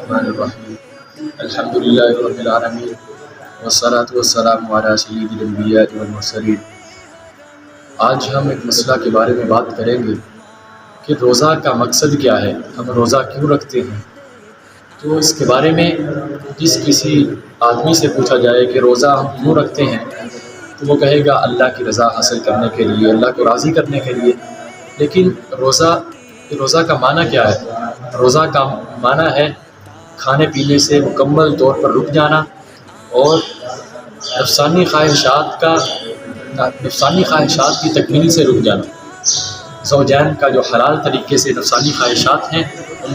الرحمن الرحیم الحمد للہ رب العالمین والصلاة والسلام علی سید الانبیاء والمرسلین۔ آج ہم ایک مسئلہ کے بارے میں بات کریں گے کہ روزہ کا مقصد کیا ہے، ہم روزہ کیوں رکھتے ہیں۔ تو اس کے بارے میں جس کسی آدمی سے پوچھا جائے کہ روزہ ہم کیوں رکھتے ہیں تو وہ کہے گا اللہ کی رضا حاصل کرنے کے لیے، اللہ کو راضی کرنے کے لیے۔ لیکن روزہ کا معنی کیا ہے؟ روزہ کا معنی ہے کھانے پینے سے مکمل طور پر رک جانا اور نفسانی خواہشات کی تکمیل سے رک جانا۔ زوجین کا جو حلال طریقے سے نفسانی خواہشات ہیں ان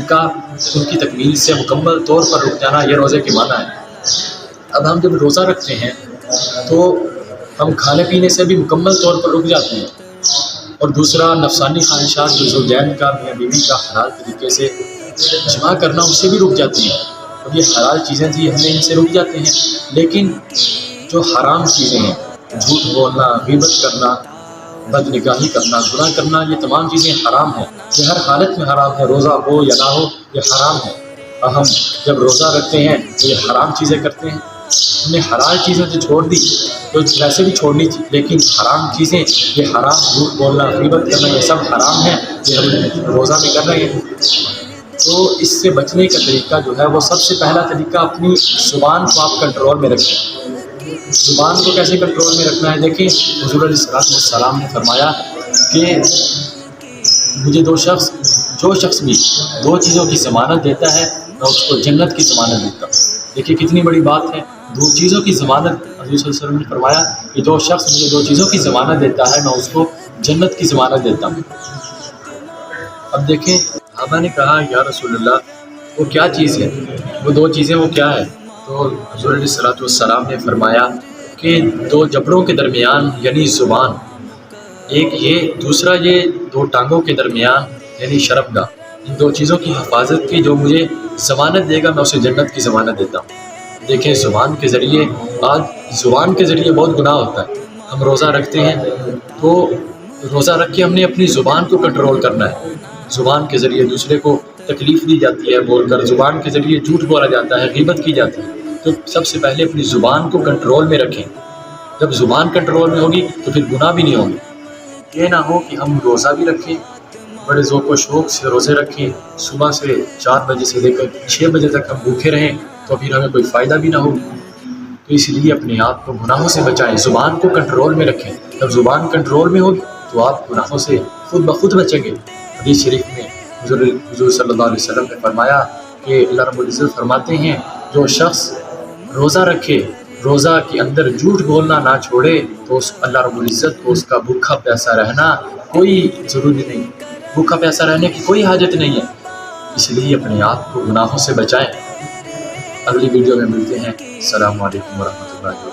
کی تکمیل سے مکمل طور پر رک جانا، یہ روزے کے معنی ہے۔ اب ہم جب روزہ رکھتے ہیں تو ہم کھانے پینے سے بھی مکمل طور پر رک جاتے ہیں، اور دوسرا نفسانی خواہشات جو زوجین کا میاں بیوی کا حلال طریقے سے جمع کرنا، اس سے بھی رک جاتی ہیں۔ اور یہ حلال چیزیں تھیں، ہم ان سے رک جاتے ہیں۔ لیکن جو حرام چیزیں ہیں، جھوٹ بولنا، غیبت کرنا، بد نگاہی کرنا، گناہ کرنا، یہ تمام چیزیں حرام ہیں۔ یہ ہر حالت میں حرام ہے، روزہ ہو یا نہ ہو یہ حرام ہے۔ اور ہم جب روزہ رکھتے ہیں تو یہ حرام چیزیں کرتے ہیں۔ ہم نے حلال چیزیں تو چھوڑ دی، تو ویسے بھی چھوڑنی تھی، لیکن حرام چیزیں، یہ حرام، جھوٹ بولنا، غیبت کرنا، یہ سب حرام ہے، یہ ہم روزہ میں کر رہے ہیں۔ تو اس سے بچنے کا طریقہ جو ہے وہ سب سے پہلا طریقہ اپنی زبان کو آپ کنٹرول میں رکھیں۔ زبان کو کیسے کنٹرول میں رکھنا ہے؟ دیکھیں، حضور علیہ السلام نے فرمایا کہ مجھے جو شخص بھی دو چیزوں کی ضمانت دیتا ہے میں اس کو جنت کی ضمانت دیتا ہوں۔ دیکھیے کتنی بڑی بات ہے، دو چیزوں کی ضمانت۔ حضور صلی اللہ علیہ وسلم نے فرمایا کہ جو شخص مجھے دو چیزوں کی ضمانت دیتا ہے میں اس کو جنت کی ضمانت دیتا ہوں۔ اب دیکھیں، صحابہ نے کہا یا رسول اللہ وہ کیا چیز ہے، وہ دو چیزیں وہ کیا ہے؟ تو حضور علیہ السلام نے فرمایا کہ دو جبڑوں کے درمیان یعنی زبان ایک، یہ دوسرا یہ دو ٹانگوں کے درمیان یعنی شرمگاہ، ان دو چیزوں کی حفاظت کی جو مجھے ضمانت دے گا میں اسے جنت کی ضمانت دیتا ہوں۔ دیکھیں، زبان کے ذریعے بہت گناہ ہوتا ہے۔ ہم روزہ رکھتے ہیں تو روزہ رکھ کے ہم نے اپنی زبان کو کنٹرول کرنا ہے۔ زبان کے ذریعے دوسرے کو تکلیف دی جاتی ہے بول کر، زبان کے ذریعے جھوٹ بولا جاتا ہے، غیبت کی جاتی ہے۔ تو سب سے پہلے اپنی زبان کو کنٹرول میں رکھیں۔ جب زبان کنٹرول میں ہوگی تو پھر گناہ بھی نہیں ہوگی۔ یہ نہ ہو کہ ہم روزہ بھی رکھیں، بڑے ذوق و شوق سے روزے رکھیں، صبح سے 4 بجے سے لے کر 6 بجے تک ہم بھوکے رہیں تو پھر ہمیں کوئی فائدہ بھی نہ ہو۔ تو اس لیے اپنے آپ کو گناہوں سے بچائیں، زبان کو کنٹرول میں رکھیں۔ جب زبان کنٹرول میں ہوگی تو آپ گناہوں سے خود بخود بچیں گے۔ حدیث شریف میں حضور صلی اللہ علیہ وسلم نے فرمایا کہ اللہ رب العزت فرماتے ہیں جو شخص روزہ رکھے، روزہ کے اندر جھوٹ بولنا نہ چھوڑے تو اللہ رب العزت کو اس کا بھوکا پیاسا رہنا کوئی ضروری نہیں، بھوکا پیاسا رہنے کی کوئی حاجت نہیں ہے۔ اس لیے اپنے آپ کو گناہوں سے بچائیں۔ اگلی ویڈیو میں ملتے ہیں۔ السلام علیکم ورحمۃ اللہ۔